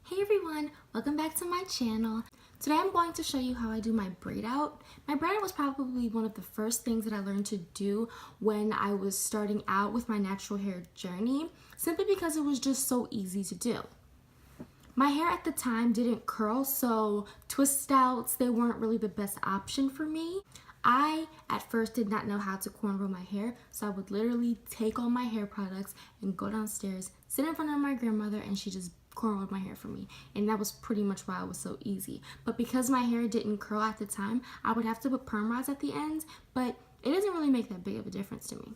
Hey everyone, welcome back to my channel. Today I'm going to show you how I do my braid out. My braid out was probably one of the first things that I learned to do when I was starting out with my natural hair journey, simply because it was just so easy to do. My hair at the time didn't curl, so twist outs, they weren't really the best option for me. I, at first, did not know how to cornrow my hair, so I would literally take all my hair products and go downstairs, sit in front of my grandmother, and she just cornrowed my hair for me. And that was pretty much why it was so easy. But because my hair didn't curl at the time, I would have to put perm rods at the ends, but it doesn't really make that big of a difference to me.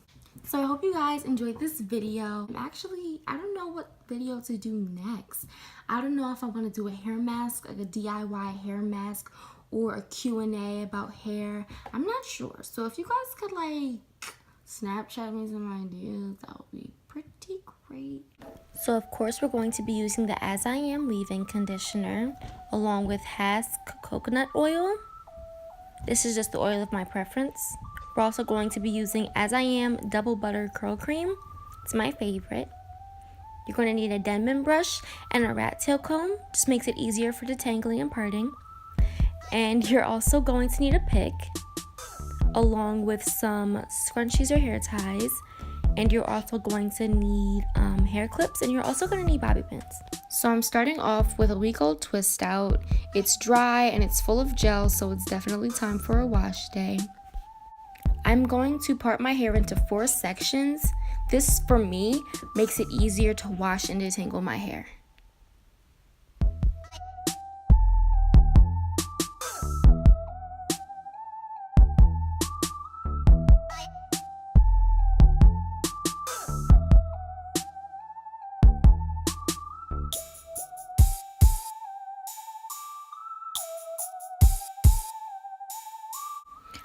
So I hope you guys enjoyed this video. Actually, I don't know what video to do next. I don't know if I want to do a hair mask, like a DIY hair mask, or a Q&A about hair. I'm not sure. So if you guys could like Snapchat me some ideas, that would be pretty great. So of course we're going to be using the As I Am leave-in conditioner along with HASK Coconut Oil. This is just the oil of my preference. We're also going to be using As I Am Double Butter Curl Cream. It's my favorite. You're going to need a Denman brush and a rat tail comb. Just makes it easier for detangling and parting. And you're also going to need a pick along with some scrunchies or hair ties. And you're also going to need hair clips, and you're also going to need bobby pins. So I'm starting off with a week old twist out. It's dry and it's full of gel, so it's definitely time for a wash day. I'm going to part my hair into 4 sections. This, for me, makes it easier to wash and detangle my hair.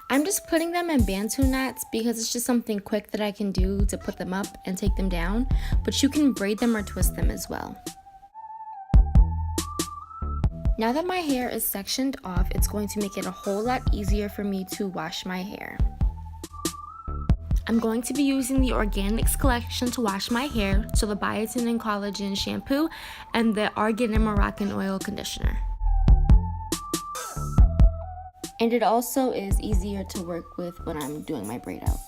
I'm just putting them in bantu knots because it's just something quick that I can do to put them up and take them down, but you can braid them or twist them as well. Now that my hair is sectioned off, it's going to make it a whole lot easier for me to wash my hair. I'm going to be using the Organics collection to wash my hair, so the biotin and collagen shampoo and the Argan and Moroccan oil conditioner. And it also is easier to work with when I'm doing my braid out.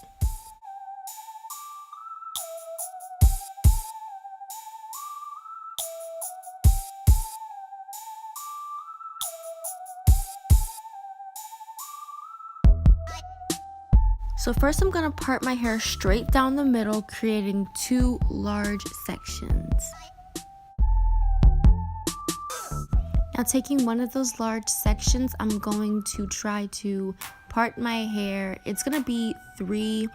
So first I'm going to part my hair straight down the middle, creating 2 large sections. Now taking one of those large sections, I'm going to try to part my hair. It's going to be 3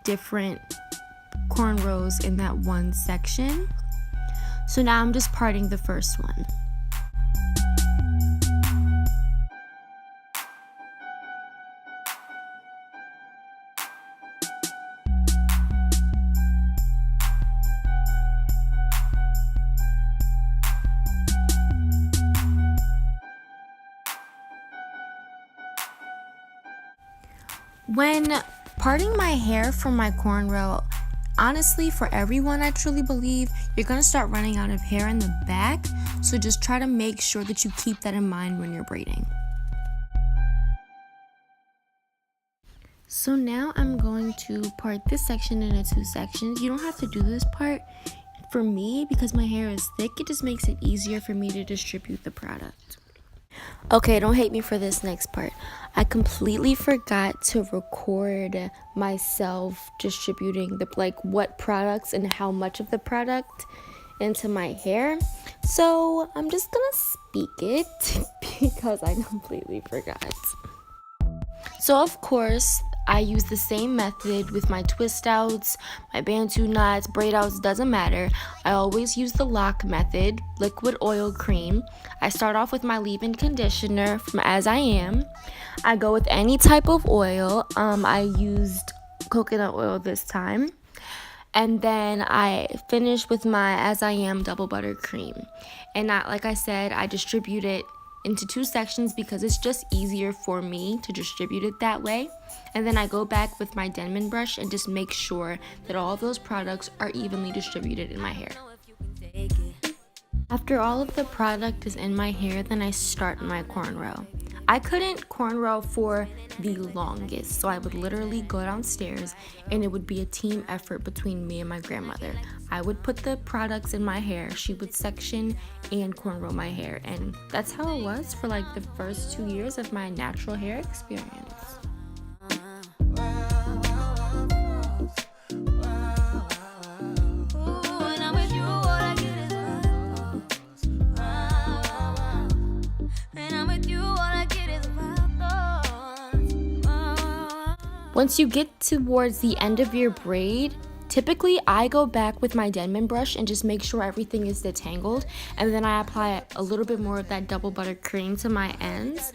different cornrows in that one section. So now I'm just parting the first one. When parting my hair from my cornrow, honestly, for everyone, I truly believe you're going to start running out of hair in the back. So just try to make sure that you keep that in mind when you're braiding. So now I'm going to part this section into 2 sections. You don't have to do this part. For me, because my hair is thick, it just makes it easier for me to distribute the product. Okay, don't hate me for this next part. I completely forgot to record myself distributing what products and how much of the product into my hair. So I'm just gonna speak it because I completely forgot. So of course, I use the same method with my twist outs, my bantu knots, braid outs, doesn't matter. I always use the lock method, liquid oil cream. I start off with my leave-in conditioner from As I Am. I go with any type of oil. I used coconut oil this time. And then I finish with my As I Am double butter cream. And like I said, I distribute it into 2 sections because it's just easier for me to distribute it that way. And then I go back with my Denman brush and just make sure that all of those products are evenly distributed in my hair. After all of the product is in my hair, then I start my cornrow. I couldn't cornrow for the longest, so I would literally go downstairs and it would be a team effort between me and my grandmother. I would put the products in my hair, she would section and cornrow my hair, and that's how it was for like the first 2 years of my natural hair experience. Once you get towards the end of your braid, typically I go back with my Denman brush and just make sure everything is detangled, and then I apply a little bit more of that double buttercream to my ends.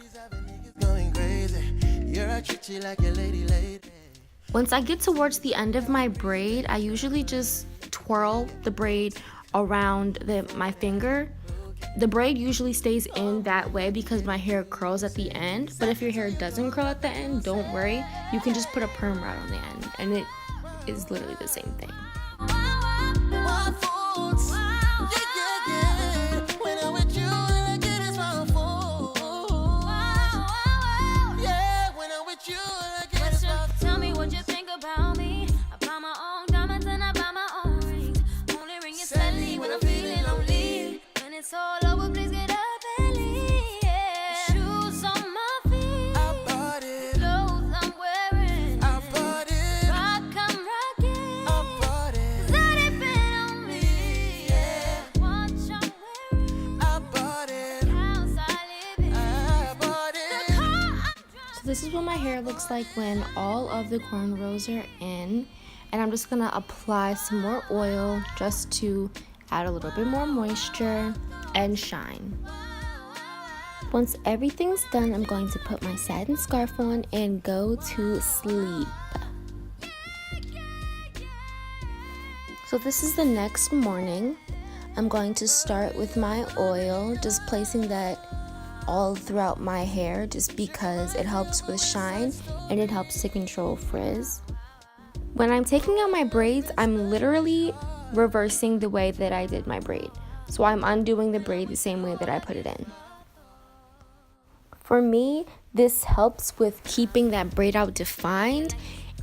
Once I get towards the end of my braid, I usually just twirl the braid around my finger. The braid usually stays in that way because my hair curls at the end, but if your hair doesn't curl at the end, don't worry. You can just put a perm rod on the end, and it is literally the same thing. This is what my hair looks like when all of the cornrows are in, and I'm just gonna apply some more oil just to add a little bit more moisture and shine. Once everything's done, I'm going to put my satin scarf on and go to sleep. So this is the next morning. I'm going to start with my oil, just placing that all throughout my hair just because it helps with shine and it helps to control frizz. When I'm taking out my braids, I'm literally reversing the way that I did my braid. So I'm undoing the braid the same way that I put it in. For me, this helps with keeping that braid out defined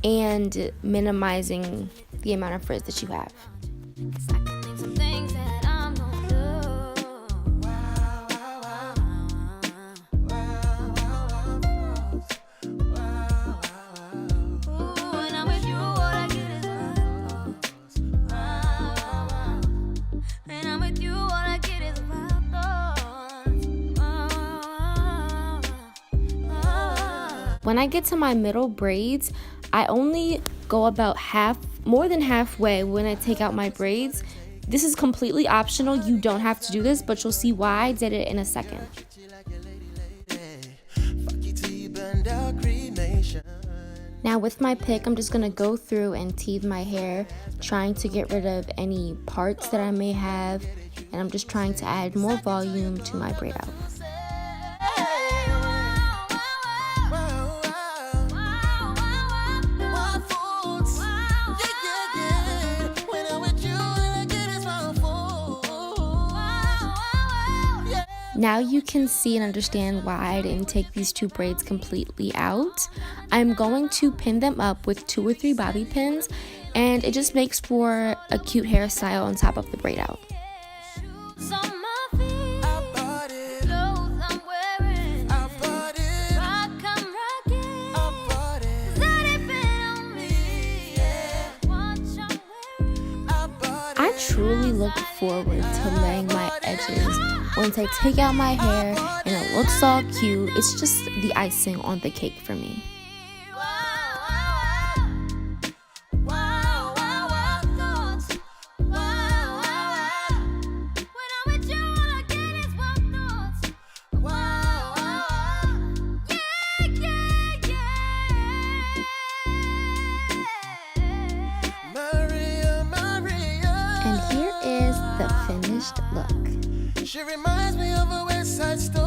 and minimizing the amount of frizz that you have. When I get to my middle braids, I only go about more than halfway when I take out my braids. This is completely optional. You don't have to do this, but you'll see why I did it in a second. Now with my pick, I'm just gonna go through and tease my hair, trying to get rid of any parts that I may have, and I'm just trying to add more volume to my braid out. Now you can see and understand why I didn't take these two braids completely out. I'm going to pin them up with 2 or 3 bobby pins, and it just makes for a cute hairstyle on top of the braid out. I truly look forward to laying my edges. Once I take out my hair and it looks all cute, it's just the icing on the cake for me. And here is the finished look. She reminds me of a West Side Story.